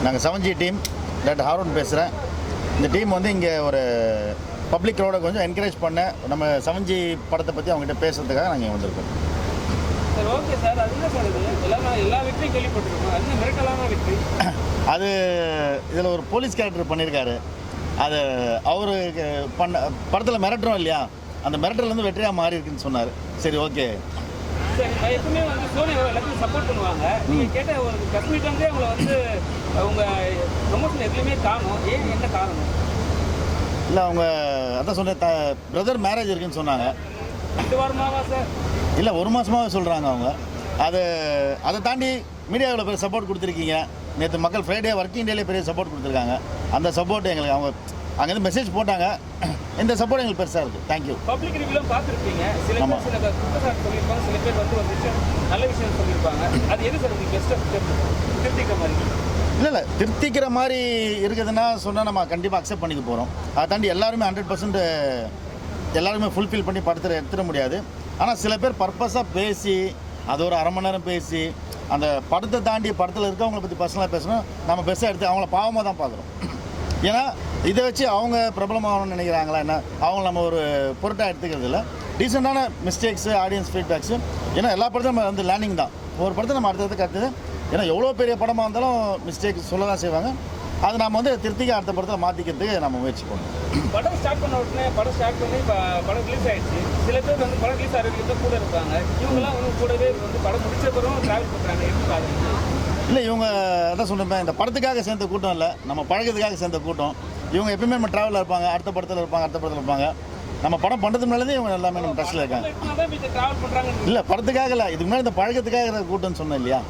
நாங்கள் 7G team doctor Haroon பேசுகிறேன். இந்த டீம் வந்து இங்கே ஒரு பப்ளிக் க்ரௌடை கொஞ்சம் என்கரேஜ் பண்ண நம்ம 7G படத்தை பற்றி அவங்ககிட்ட பேசுறதுக்காக நாங்கள் வந்திருக்கோம். சார் ஓகே சார், அது என்ன சார் இது எல்லா வெற்றியும் கேள்விப்பட்டிருக்கோம், அது மிரட்டலான வெற்றி. அது இதில் ஒரு போலீஸ் கேரக்டர் பண்ணியிருக்காரு. அது அவர் பண்ண படத்தில் மிரட்டுறோம் இல்லையா, அந்த மிரட்டலேருந்து வெற்றியாக மாறி இருக்குன்னு சொன்னார். சரி ஓகே. சரி, எப்பவுமே வந்து சோனியா எல்லாத்தையும் சப்போர்ட் பண்ணுவாங்க. நீங்கள் கேட்ட ஒரு கஸ்மீட்லேருந்தே அவங்கள வந்து அவங்க ப்ரொமோஷன் எதுலையுமே காணும், ஏன் என்ன காரணம்? இல்லை அவங்க அதான் சொன்னேன், பிரதர் மேரேஜ் இருக்குன்னு சொன்னாங்க. 2 வாரமாவா சார்? இல்லை 1 மாதமாகவே சொல்கிறாங்க அவங்க. அதை தாண்டி மீடியாவில் பெரிய சப்போர்ட் கொடுத்துருக்கீங்க. நேற்று மக்கள் ஃப்ரைடே ஒர்க்கிங் டேலேயே பெரிய சப்போர்ட் கொடுத்துருக்காங்க. அந்த சப்போர்ட் எங்களுக்கு அவங்க அங்கேருந்து மெசேஜ் போட்டாங்க. இந்த சப்போர்ட் எங்களுக்கு பெருசாக இருக்குது. தேங்க்யூ. பப்ளிக் ரிவ்யூலாம் பார்த்துருப்பீங்க, சில பேர் சில குற்றச்சாட்டு சொல்லியிருப்பாங்க, சில பேர் வந்து ஒரு விஷயம் நல்ல விஷயம் சொல்லியிருப்பாங்க. அது எது சார் உங்களுக்கு பெஸ்ட்டாக திருத்திக்கிற மாதிரி? இல்லை திருத்திக்கிற மாதிரி இருக்குதுன்னா சொன்னால் நம்ம கண்டிப்பாக அக்செப்ட் பண்ணிக்க போகிறோம். அதை தாண்டி எல்லாருமே 100% எல்லாருமே ஃபுல்ஃபில் பண்ணி படத்தில் எடுத்துட முடியாது. ஆனால் சில பேர் பர்பஸாக பேசி அது ஒரு அரை மணி நேரம் பேசி அந்த படத்தை தாண்டி படத்தில் இருக்கவங்களை பற்றி பர்சனலாக பேசணும். நம்ம பெஸ்ட்டாக எடுத்து அவங்கள பாவமாக தான் பார்க்குறோம். ஏன்னா இதை வச்சு அவங்க பிரபலமாகணும்னு நினைக்கிறாங்களா என்ன, அவங்க நம்ம ஒரு பொருட்டாக எடுத்துக்கிறது இல்லை. டீசெண்டான மிஸ்டேக்ஸு, ஆடியன்ஸ் ஃபீட்பேக்ஸு, ஏன்னா எல்லா படத்தையும் நம்ம வந்து லேர்னிங் தான். ஒரு படத்தை நம்ம அடுத்தது கற்றுது. ஏன்னா எவ்வளோ பெரிய படமாக இருந்தாலும் மிஸ்டேக் சொல்ல தான் செய்வாங்க. அது நம்ம வந்து திருத்திக்க அடுத்த படத்தை மாற்றிக்கிறதுக்கு நம்ம முயற்சி பண்ணுவோம். படம் ஸ்டார்ட் பண்ண உடனே படம் இப்போ படம் ரிலீஸ் ஆகிடுச்சு. சில பேர் வந்து படம் ரிலீஸ் ஆகிறதுக்கு கூட இருப்பாங்க. இவங்கெல்லாம் வந்து கூடவே வந்து படம் முடிச்ச பிறகு ட்ராவல் பண்ணுறாங்க. எப்படி பாருங்க? இல்லை இவங்க அதான் சொல்கிறேன், இந்த படத்துக்காக சேர்ந்த கூட்டம் இல்லை, நம்ம பழகிறதுக்காக சேர்ந்த கூட்டம். இவங்க எப்பயுமே நம்ம ட்ராவலில் இருப்பாங்க, அடுத்த படத்தில் இருப்பாங்க. நம்ம படம் பண்ணுறதுக்கு முன்னாலே இவங்க எல்லாமே நம்ம டச்சில் இருக்காங்க. இல்லை படத்துக்காக இல்லை, இதுக்கு முன்னாடி இந்த பழக்கத்துக்காக இருக்கிற கூட்டம்னு சொன்னேன் இல்லையா,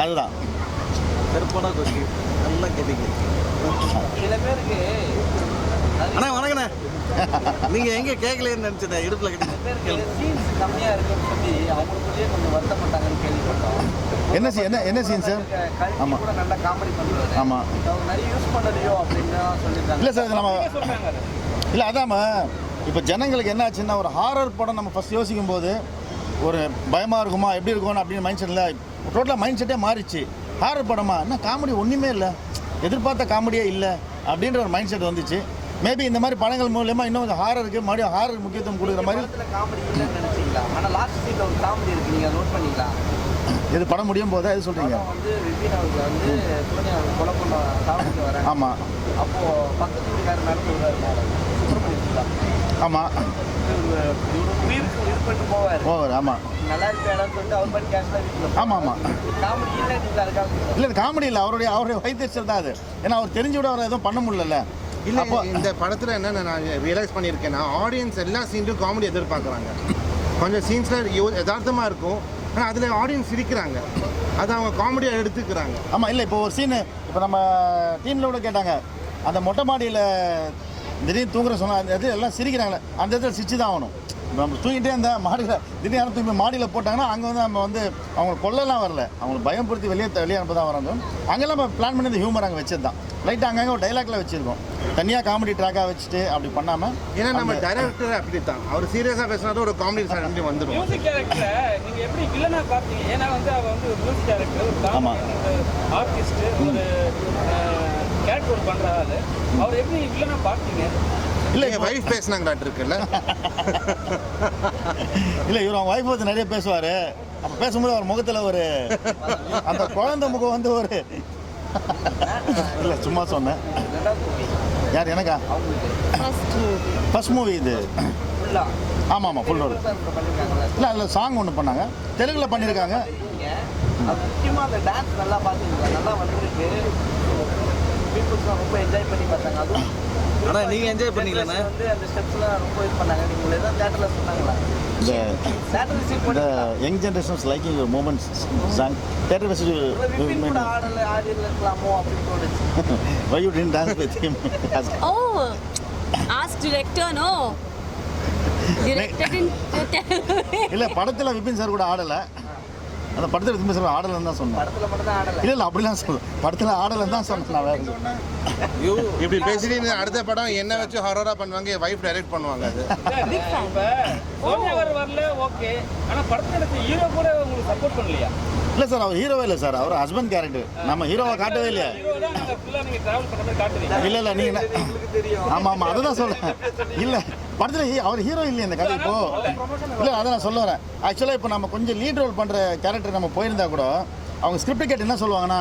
அதுதான். சிறப்பான கொஸ்டின், நல்லா கேட்டீங்க. சில பேருக்கு அண்ணா வணக்கண்ணே, நீங்கள் எங்கே கேட்கலன்னு நினச்சேன், இடுப்பில் கேட்டீங்க. சீன்ஸ் கம்மியாக இருக்குன்னு சொல்லி அவங்களுக்குள்ளேயே கொஞ்சம் வருத்தப்பட்டாங்கன்னு கேள்விப்பட்டோம். என்ன சீன் சார்? ஆமாம் கூட நல்லா காமெடி பண்ணுவாரு. ஆமாம் அவங்க நிறைய யூஸ் பண்ணலையோ அப்படின்னு சொல்லியிருக்காங்க. இல்லை சார், நம்ம இல்லை அதாம்மா இப்போ ஜனங்களுக்கு என்ன ஆச்சுன்னா, ஒரு ஹாரர் படம் நம்ம ஃபஸ்ட் யோசிக்கும் போது ஒரு பயமாக இருக்குமா, எப்படி இருக்கும்னு அப்படின்னு மைண்ட் செட்டில் டோட்டலாக மைண்ட் செட்டே மாறிச்சு. ஹாரர் படமா என்ன, காமெடி ஒன்றுமே இல்லை, எதிர்பார்த்த காமெடியே இல்லை அப்படின்ற ஒரு மைண்ட் செட் வந்துச்சு. மேபி இந்த மாதிரி படங்கள் மூலமாக இன்னும் கொஞ்சம் ஹாரருக்கு மறுபடியும் ஹாரர் முக்கியத்துவம் கொடுக்குற மாதிரி. காமெடி இல்லைன்னு நினச்சிங்களா? ஆனால் லாஸ்ட் சீனில் ஒரு காமெடி இருக்குது, நீங்கள் நோட் பண்ணிக்கலாம். இது படம் முடியும் போதா எது சொல்கிறீங்க? வந்து விபின் அவருக்கு வந்து சோனியா அவர் கொலை பண்ண சாப்பிட்டு வரேன். ஆமாம். அப்போது பக்கத்து வீட்டுக்காரர் நடந்து விடுறாரு சுப்பிரமணியம். ஆமாம் உயிருக்கு உயிர் பண்ணிட்டு போவார். ஆமாம் நல்லா இருக்க இடம் சொல்லிட்டு அவர் பண்ணி கேஷ் தான். ஆமாம் காமெடி இல்லைன்னு இருக்காங்க. இல்லை இது காமெடி இல்லை, அவருடைய வைத்தியர் தான் அது. ஏன்னா அவர் தெரிஞ்சு விட அவர் எதுவும் பண்ண முடியல. இல்லை இந்த படத்தில் என்னென்ன நான் ரியலைஸ் பண்ணியிருக்கேன்னா, ஆடியன்ஸ் எல்லா சீன்லையும் காமெடி எதிர்பார்க்குறாங்க. கொஞ்சம் சீன்ஸில் யதார்த்தமாக இருக்கும், ஆனால் அதில் ஆடியன்ஸ் சிரிக்கிறாங்க, அதை அவங்க காமெடியாக எடுத்துக்கிறாங்க. ஆமாம். இல்லை இப்போ ஒரு சீனு இப்போ நம்ம டீமில் கூட கேட்டாங்க, அந்த மொட்டை மாடியில் திடீர்னு தூங்குற சொன்னால் அந்த இடத்துல எல்லாம் சிரிக்கிறாங்களே, அந்த இடத்துல சிரிச்சு தான் ஆகணும். நம்ம தூங்கிட்டே இருந்தால் மாடியில் திடீர்னு தூங்கி மாடியில் போட்டாங்கன்னா அங்கே வந்து நம்ம வந்து அவங்களை கொல்லலாம் வரல, அவங்களை பயப்படுத்தி வெளியே அனுப்ப தான் வராங்க. அங்கெல்லாம் நம்ம பிளான் பண்ணி இந்த ஹியூமர் அங்கே வச்சது தான். லைட்டாக அங்கங்கே ஒரு டைலாக்ல வச்சுருக்கோம், தனியாக காமெடி ட்ராக்காக வச்சுட்டு அப்படி பண்ணாமல். ஏன்னா நம்ம டைரக்டர் அப்படி தான், அவர் சீரியஸாக பேசினாலும் ஒரு காமெடி சார் வந்துடும். மியூசிக் டைரக்டர் நீங்கள் எப்படி வில்லனாக பார்த்தீங்க? ஏன்னா வந்து அவர் வந்து ஒரு மியூசிக் டைரக்டர், ஒரு ஆர்டிஸ்ட், ஒரு கேரக்டர் பண்ணுறாரு. அவர் எப்படி வில்லனாக பார்த்தீங்க? இல்லை என் வைஃப் பேசினாங்களாட்டு இருக்குல்ல. இல்லை இவர் அவங்க வைஃப் வந்து நிறைய பேசுவார். அப்போ பேசும்போது அவர் முகத்தில் ஒரு அந்த குழந்தை முகம் வந்து ஒரு இல்லை சும்மா சொன்னேன். யார் எனக்கா? ஃபர்ஸ்ட் மூவி இது. ஆமாம் ஃபுல் ரோல். இல்லை அதில் சாங் ஒன்று பண்ணாங்க, தெலுங்கில் பண்ணியிருக்காங்க. முக்கியமாக அந்த டான்ஸ் நல்லா பார்த்துருக்கீங்க, நல்லா வந்துருக்கு. பீப்புள்ஸ்லாம் ரொம்ப என்ஜாய் பண்ணி பார்த்தாங்க. அதுவும் ஆனால் நீங்கள் என்ஜாய் பண்ணீங்களா? வந்து அந்த ஸ்டெப்ஸ்லாம் ரொம்ப இது பண்ணாங்க. நீங்கள் எதாவது தேட்டரில் சொன்னாங்களா? இந்த young generations liking your moments song theatre வெஸ் ஆடல ஆடியில் இருக்கலாமோ அப்படின்னு தோணுச்சு. Why you didn't dance with him? Oh, ask director, no. Director didn't tell me. இல்லை படத்தில் விபின் சார் கூட ஆடலை, அந்த படத்தில் எதுவுமே சொல்ல ஆடலைன்னு தான் சொன்னேன். படத்துல மட்டும் தான் ஆடல. இல்லை அப்படிலாம் சொல்ல படத்தில் ஆடலைன்னு தான் சொன்னேன் நான் வேறு. இப்படி பேசிட்டு அடுத்த படம் என்ன வச்சு ஹாரரா பண்ணுவாங்க, என் வைஃப் டைரக்ட் பண்ணுவாங்க. அது இப்ப சோனியாவர் வரல ஓகே, ஆனா படத்துல எடுத்த ஹீரோ கூட உங்களுக்கு சப்போர்ட் பண்ணலையா? இல்லை சார், அவர் ஹீரோவே இல்லை சார், அவர் ஹஸ்பண்ட் கேரக்டர். நம்ம ஹீரோவை காட்டவே இல்லையா? ஹீரோ தான் நாங்க ஃபுல்லா நீங்க டிராவல் பண்ற மாதிரி காட்டுறீங்க. இல்லை நீங்கள் ஆமாம் அதுதான் சொல்கிறேன். இல்லை படத்தில் அவர் ஹீரோ இல்லையா இந்த கதை இப்போ? இல்லை அதை நான் சொல்ல வரேன். ஆக்சுவலாக இப்போ நம்ம கொஞ்சம் லீட் ரோல் பண்ணுற கேரக்டர் நம்ம போயிருந்தா கூட அவங்க ஸ்கிரிப்ட் கேட்டு என்ன சொல்லுவாங்கன்னா,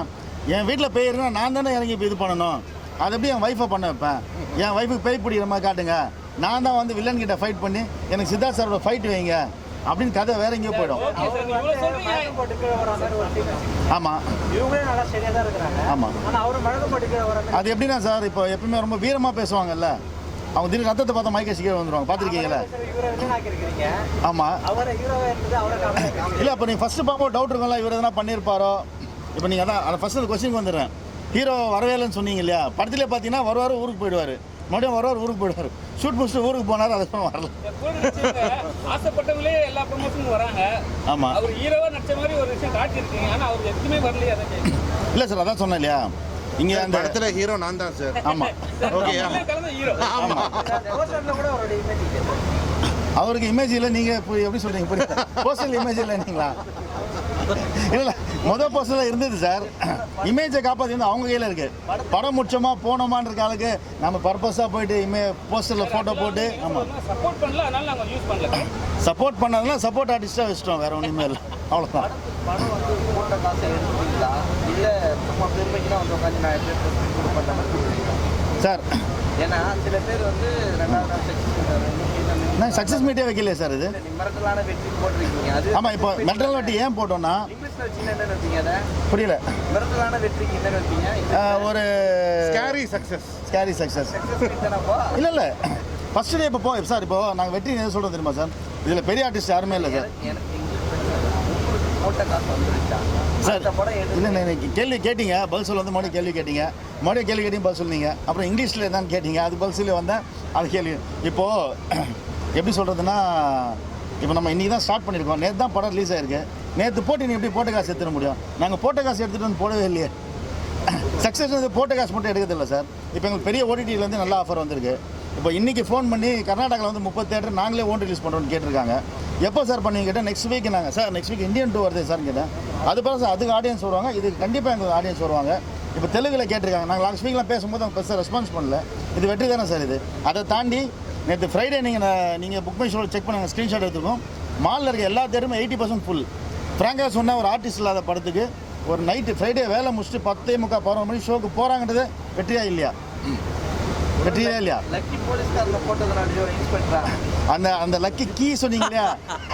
என் வீட்டில் பேய் இருக்குன்னா நான் தானே இறங்கி இப்போ இது பண்ணணும், அதை எப்படி என் ஒய்ஃபை பண்ண வைப்பேன், என் ஒய்ஃபுக்கு பேய் பிடிக்கிற மாதிரி காட்டுங்க, நான் தான் வந்து வில்லன் கிட்ட ஃபைட் பண்ணி எனக்கு சித்தார்த் சாரோட ஃபைட் வைங்க அப்படின்னு கதை வேற எங்கேயோ போயிடும். ஆமாம் இவங்களே நல்லா சரியா தான் இருக்கிறாங்க. ஆமாம் ஆனா அவரு மழக மாட்டேங்கிற அது எப்படின்னா சார், இப்போ எப்பவுமே ரொம்ப வீரமாக பேசுவாங்கல்ல, அவங்க திடீர்னு ரத்தத்தை பார்த்தா மைக்க சீக்கிரம் வந்துடுவாங்க, பார்த்துருக்கீங்களா? இவரை ஆக்கிருக்கிறீங்க. ஆமாம். அவரை ஹீரோவா இருந்தது அவரை காமெடி. இல்லை இப்போ நீங்கள் ஃபஸ்ட்டு பார்க்கும்போது டவுட் இருக்கும்ல, இவர் எதனா பண்ணியிருப்பாரோ. இப்போ நீங்கள் அதான் அதை ஃபஸ்ட்டு கொஸ்டினுக்கு வந்துடுறேன். ஹீரோ வரவே இல்லைன்னு சொன்னீங்க இல்லையா? படத்திலே பார்த்தீங்கன்னா வருவார், ஊருக்கு போயிடுவார், மறுபடியும் வருவார், ஊருக்கு போயிடுவார், ஷூட் முடிச்சுட்டு ஊருக்கு போனார், அதுக்கப்புறம் வரல. ஆசைப்பட்டவங்களே எல்லா ப்ரமோஷனும் வராங்க. ஆமாம். அவர் ஹீரோவா நடிச்ச மாதிரி ஒரு விஷயம் காட்டியிருக்கீங்க, ஆனா அவர் எதுவுமே வரலையே. அதை இல்லை சார், அதான் சொன்னேன் இல்லையா, இங்கே அந்த படத்துல ஹீரோ நான் தான் சார். ஆமாம் ஓகேயா? கலந்த ஹீரோ. ஆமாம். போஸ்டர்ல கூட அவருடைய இமேஜ் அவருக்கு இமேஜ் இல்லை, நீங்கள் இப்போ எப்படி சொல்கிறீங்க? புரியுது, போஸ்டல் இமேஜ் இல்லைங்களா? இல்லை மொதல் போஸ்டரில் இருந்தது சார். இமேஜை காப்பாற்றி வந்து அவங்க கையில் இருக்குது. படம் முடிச்சோமா போனோமான்ற காலுக்கு நம்ம பர்பஸாக போயிட்டு போஸ்டரில் ஃபோட்டோ போட்டு. ஆமாம், சப்போர்ட் பண்ணல, அதனால நாங்க யூஸ் பண்ணல. சப்போர்ட் பண்ணதுலாம் சப்போர்ட் ஆர்டிஸ்ட்டாக வச்சிட்டோம், வேறு ஒன்றுமே இல்லை, அவ்வளோதான். படம் வந்து போட்ட காசை எடுத்துட்டீங்களா இல்லை சும்மா பெருமைக்கு தான் வந்து உட்காந்து நான் எப்படி பண்ண மாதிரி சார்? ஏன்னா சில பேர் வந்து ரெண்டாவது நாள் நான் சக்ஸஸ் மீட்டே வைக்கலையே சார் இது. மிரட்டலான வெற்றி போட்டிருக்கீங்க. அது ஆமாம், இப்போ மெட்டல் வெட்டி ஏன் போட்டோம்னா இங்கிலீஷ்ல வச்சுன்னா என்ன வைப்பீங்க? அதை புரியல. மிரட்டலான வெற்றிக்கு என்ன வைப்பீங்க? ஒரு ஸ்கேரி சக்சஸ். Scary success. இல்லை இல்லை ஃபஸ்ட்டு டே இப்போ சார், இப்போ நாங்கள் வெற்றி எது சொல்கிறோம் தெரியுமா சார்? இதில் பெரிய ஆர்டிஸ்ட் யாருமே இல்லை சார். எனக்கு இங்கிலீஷ் போட்ட காசு வந்துருச்சா சார்? அந்த படம் இல்லை இன்னைக்கு கேள்வி கேட்டீங்க, பதில் சொல்ல வந்து மறுபடியும் கேள்வி கேட்டீங்க, மறுபடியும் கேள்வி கேட்டீங்க பதில் சொன்னீங்க, அப்புறம் இங்கிலீஷில் என்னன்னு கேட்டீங்க, அது பதில் சொல்லி வந்தேன், அது கேள்வி. இப்போது எப்படி சொல்கிறதுனா, இப்போ நம்ம இன்றைக்கி தான் ஸ்டார்ட் பண்ணியிருக்கோம், நேற்று தான் படம் ரிலீஸ் ஆகிருக்கு. நேற்று போட்டு நீ எப்படி போட்ட காசு எடுத்துட முடியும்? நாங்கள் போட்ட காசு எடுத்துகிட்டு வந்து போடவே இல்லையே. சக்ஸஸ் வந்து போட்ட காசு மட்டும் எடுக்கிறதில்ல சார். இப்போ எங்களுக்கு பெரிய ஓடிடியிலேருந்து நல்ல ஆஃபர் வந்திருக்கு. இப்போ இன்றைக்கி ஃபோன் பண்ணி கர்நாடகாவில் வந்து 30 தேட்டர் நாங்களே ஓன் ரிலீஸ் பண்ணுறோன்னு கேட்டிருக்காங்க. எப்போ சார் பண்ணுவீங்க கேட்டால் நெக்ஸ்ட் வீக். நாங்கள் சார் நெக்ஸ்ட் வீக் இந்தியன் 2 வருது சார் கேட்டேன். அது பிறகு சார் அதுக்கு ஆடியன்ஸ் வருவாங்க, இதுக்கு கண்டிப்பாக எங்களுக்கு ஆடியன்ஸ் வருவாங்க. இப்போ தெலுங்கில் கேட்டிருக்காங்க, நாங்கள் லாஸ்ட் வீக்லாம் பேசும்போது அவங்க பெருசாக ரெஸ்பான்ஸ் பண்ணல. இது வெற்றி தானே சார் இது. அதை தாண்டி நேற்று ஃப்ரைடே நீங்கள் புக் மை ஷோவில் செக் பண்ணாங்க, ஸ்க்ரீன்ஷாட் எடுத்துருக்கோம். மாலில் இருக்க எல்லா தேட்டருமே 80% ஃபுல். ஃப்ராங்காக சொன்னால் ஒரு ஆர்டிஸ்ட் இல்லாத படத்துக்கு ஒரு நைட்டு ஃப்ரைடே வேலை முடிச்சுட்டு 10:45 மணி ஷோக்கு போகிறாங்கன்றது வெற்றியா இல்லையா? வெற்றியா இல்லையா? லக்கி போலீஸ்காரங்க போட்டதுனால இன்ஸ்பெக்டரா அந்த லக்கி கீ சொன்னீங்க இல்லையா,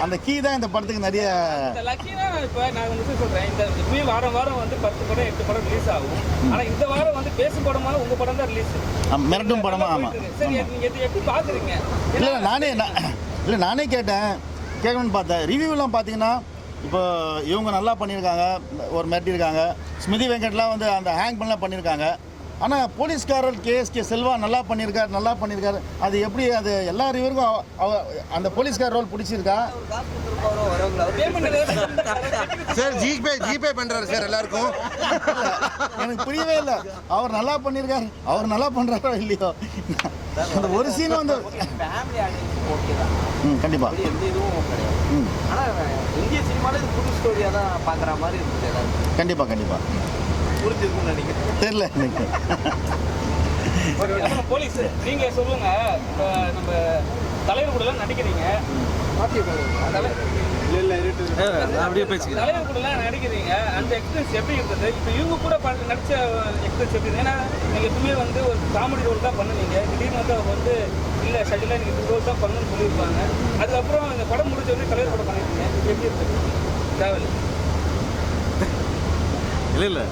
அந்த கீ தான் இந்த படத்துக்கு நிறைய. இந்த லக்கினா இப்போ நான் உங்களுக்கு சொல்கிறேன், இந்த இப்பயும் வாரம் வந்து 10 படம் 8 படம் ரிலீஸ் ஆகும். ஆனால் இந்த வாரம் வந்து பேசும் படமாக உங்கள் படம் தான் ரிலீஸ். மிரட்டும் படமா? ஆமாம். சரி, நீங்கள் எப்படி பார்க்குறீங்க? இல்லை நானே கேட்கணும்னு பார்த்தேன். ரிவ்யூலாம் பார்த்தீங்கன்னா இப்போ இவங்க நல்லா பண்ணியிருக்காங்க, ஒரு மிரட்டியிருக்காங்க. ஸ்மிருதி வெங்கட்லாம் வந்து அந்த ஹேங் பண்ணலாம் பண்ணியிருக்காங்க. ஆனால் போலீஸ்காரர் கேஎஸ்கே செல்வா நல்லா பண்ணியிருக்காரு. அது எப்படி? அது எல்லா ரிவ்யூருக்கும் அந்த போலீஸ்கார் ரோல் பிடிச்சிருக்கா? சார் ஜிபே பண்றாரு சார் எல்லாருக்கும். எனக்கு புரியவே இல்லை. அவர் நல்லா பண்ணியிருக்காரு, அவர் நல்லா பண்ணுறாரோ இல்லையோ, அந்த ஒரு சீன் வந்து ஃபேமிலி ஆடியன்ஸ் ஓகே தான். கண்டிப்பாக எந்த இதுவும் கிடையாது. ஆனால் இந்திய சினிமாவில் இது புது ஸ்டோரியாக தான் பார்க்குற மாதிரி இருக்குது எல்லாரும். கண்டிப்பாக புரிஞ்சிருக்குன்னு நினைக்கிறேன். தெரியல எனக்கு. அப்புறம் போலீஸ் நீங்கள் சொல்லுங்கள், இப்போ நம்ம தலைவர் கூடலாம் நடிக்கிறீங்க, அப்படியே பேசுகிறேன். தலைவர் கூடலாம் நடிக்கிறீங்க, அந்த எக்ஸ்பீரியன்ஸ் எப்படி இருந்தது? இப்போ இவங்க கூட நடித்த எக்ஸ்பீரியன்ஸ் எப்படி? ஏன்னா நீங்கள் எப்பவுமே வந்து ஒரு காமெடி ரோல் தான் பண்ணுவீங்க, திடீர்னு வந்து அவங்க வந்து இல்லை ஷட்டிலாக நீங்கள் இந்த ரோல் தான் பண்ணணும்னு சொல்லியிருப்பாங்க. அதுக்கப்புறம் இந்த படம் முடிஞ்ச உடனே தலைவர் கூட பண்ணியிருக்கீங்க, எப்படி இருந்தது ட்ராவல்? இல்லை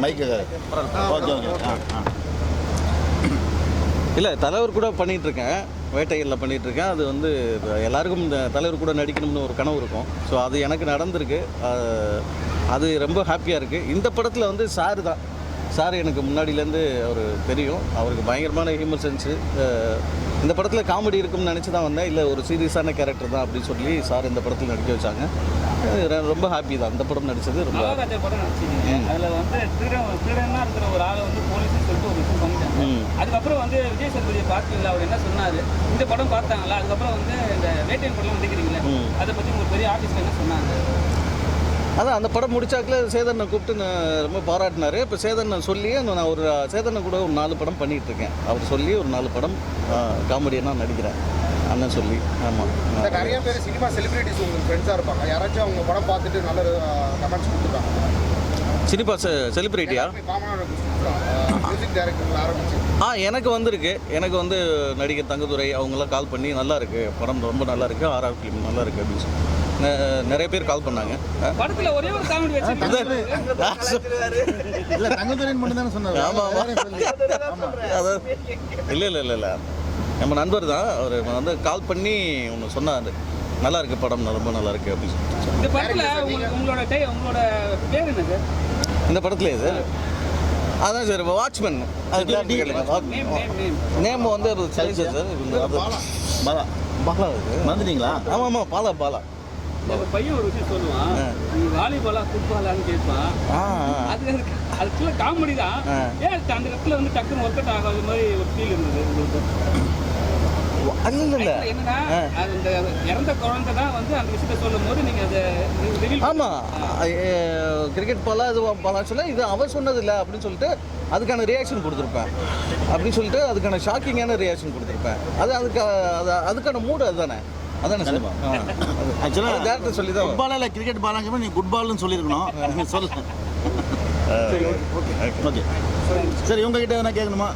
மைக்கு ஓகே. இல்லை, தலைவர் கூட பண்ணிகிட்ருக்கேன், வேட்டைகளில் பண்ணிகிட்ருக்கேன். அது வந்து எல்லாருக்கும் இந்த தலைவர் கூட நடிக்கணும்னு ஒரு கனவு இருக்கும். ஸோ அது எனக்கு நடந்திருக்கு. அது ரொம்ப ஹாப்பியாக இருக்குது. இந்த படத்தில் வந்து சார் எனக்கு முன்னாடியிலேருந்து அவர் தெரியும். அவருக்கு பயங்கரமான ஹியூமர் சென்ஸு. இந்த படத்தில் காமெடி இருக்கும்னு நினச்சி தான் வந்தேன். இல்லை ஒரு சீரியஸான கேரக்டர் தான் அப்படின்னு சொல்லி சார் இந்த படத்தில் நடிக்க வச்சாங்க. ரொம்ப ஹாப்பி தான் இந்த படம் நடித்தது. ரொம்ப மகாராஜா படம் நடிச்சிருக்கீங்க. அதில் வந்து திருடனா இருக்கிற ஒரு ஆளை வந்து போலீஸ்னு சொல்லிட்டு ஒரு விஷயம் பண்ணிட்டாங்க. அதுக்கப்புறம் வந்து விஜய் சேதுபதியை பார்த்தீங்களா, அவர் என்ன சொன்னார், இந்த படம் பார்த்தாங்களா, அதுக்கப்புறம் வந்து இந்த வேட்டையன் படம் வந்துக்கிறீங்களே, அதை பற்றி ஒரு பெரிய ஆர்டிஸ்ட் என்ன சொன்னாங்க? அதான் அந்த படம் முடிச்சாக்கில் சேதனை கூப்பிட்டு நான் ரொம்ப பாராட்டினார். இப்போ சேதனை சொல்லி நான் ஒரு சேதனை கூட ஒரு 4 படம் பண்ணிகிட்ருக்கேன். அவர் சொல்லி ஒரு 4 படம் காமெடியெல்லாம் நடிக்கிறேன் அண்ணன் சொல்லி. ஆமாம், நிறைய பேர் சினிமா செலிபிரிட்டிஸ் உங்களுக்கு ஃப்ரெண்ட்ஸாக இருப்பாங்க. யாராச்சும் அவங்க படம் பார்த்துட்டு நல்ல கமெண்ட்ஸ் கொடுத்துருக்காங்க. சினிமா செலிபிரிட்டியா? மியூசிக் டைரக்டர் ஆரம்பிச்சு எனக்கு வந்திருக்கு. எனக்கு வந்து நடிகர் தங்கதுரை அவங்களாம் கால் பண்ணி நல்லா இருக்குது படம், ரொம்ப நல்லா இருக்குது, ஆர்ஆர் ஃபிலிம் நல்லா இருக்குது அப்படின்னு சொல்லி நிறைய பேர் கால் பண்ணாங்க. படத்துல ஒரே ஒரு காமெடி வச்சு இல்லை தங்கத்துறையின் மட்டும் தானே சொன்னார். அதான் இல்லை நம்ம நண்பர் தான். அவர் வந்து கால் பண்ணி ஒன்று சொன்னார், நல்லா இருக்குது படம், ரொம்ப நல்லா இருக்குது அப்படின்னு சொல்லி. இந்த படத்துல உங்களோட பேர் என்ன சார்? இந்த படத்துலேயே சார் அதான் சார் வாட்ச்மேன். அது நேம் வந்து சார் பாலா பாலா வந்துட்டீங்களா? ஆமாம் பாலா. ஒரு பையன் ஒரு விஷயம் சொல்லுவான், நீ வாலிபாலா ஃபுட்பாலான்னு கேட்பான். அதுக்குள்ள காமெடி தான். ஏன் அந்த இடத்துல வந்து டக்குன்னு ஒர்க் அவுட் ஆகாத மாதிரி ஒரு ஃபீல் இருந்தது உங்களுக்கு? இல்லை என்னன்னா அந்த இறந்த குழந்தை தான் வந்து அந்த விஷயத்த சொல்லும் போது நீங்க அதை ஆமாம் கிரிக்கெட் பாலா இது பாலா சொல்ல இது அவர் சொன்னது இல்லை அப்படின்னு சொல்லிட்டு அதுக்கான ரியாக்ஷன் கொடுத்துருப்பேன். அப்படின்னு சொல்லிட்டு அதுக்கான ஷாக்கிங்கான ரியாக்ஷன் கொடுத்துருப்பேன். அதுக்கான மூடு அதுதானே சினிமா. ஆக்சுவலாக டேரக்டர் சொல்லி தான் ஃபுட்பால் இல்லை கிரிக்கெட் பாலாங்க நீ குட் பால்னு சொல்லியிருக்கணும். சொல்ல ஓகே சரி, உங்ககிட்ட எதனா கேட்கணுமா?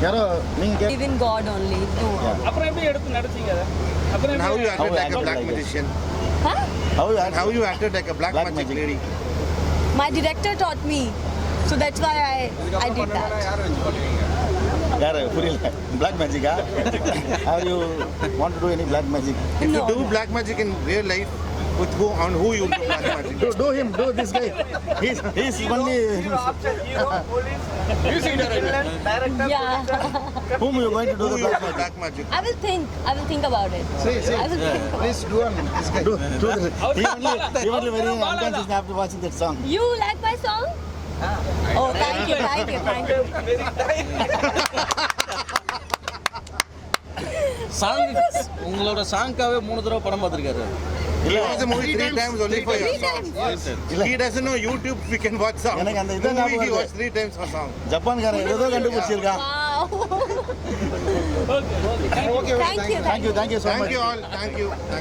யாரோ நீங்கள் Believe in God only. No. அப்புறம் எப்படி எடுத்து நடிச்சீங்க அதை? அப்புறம் How you எப்படி acted like a black magician? Huh? How you acted like a black magic lady? My director taught me, so that's why I did that. யார் புரியல? Black மேஜிக்கா? Have you want to do any black magic? If you No. do black magic in real life, with who you do black magic? Do him, do this guy. He's only Yeah. whom you going to do Who the you black do magic? black magic? I will think about it. I will think about Please do on this guy. Do this. He only very unconscious after watching that song. it. You like my song? Oh, thank you. Song உங்களோட சாங்காவே 3 தடவை படம் பார்த்துருக்காரு. He watched the movie 3 times only for your 3 song. times. He doesn't know YouTube. We can watch song. எனக்கு அந்த இதான் Movie he ஞாபகம் watched 3 times for song. ஜப்பான்காரன் ஏதோ கண்டுபிடிச்சிருக்கான். Wow. Okay Thank you. Thank you so much. Thank you all. Thank you.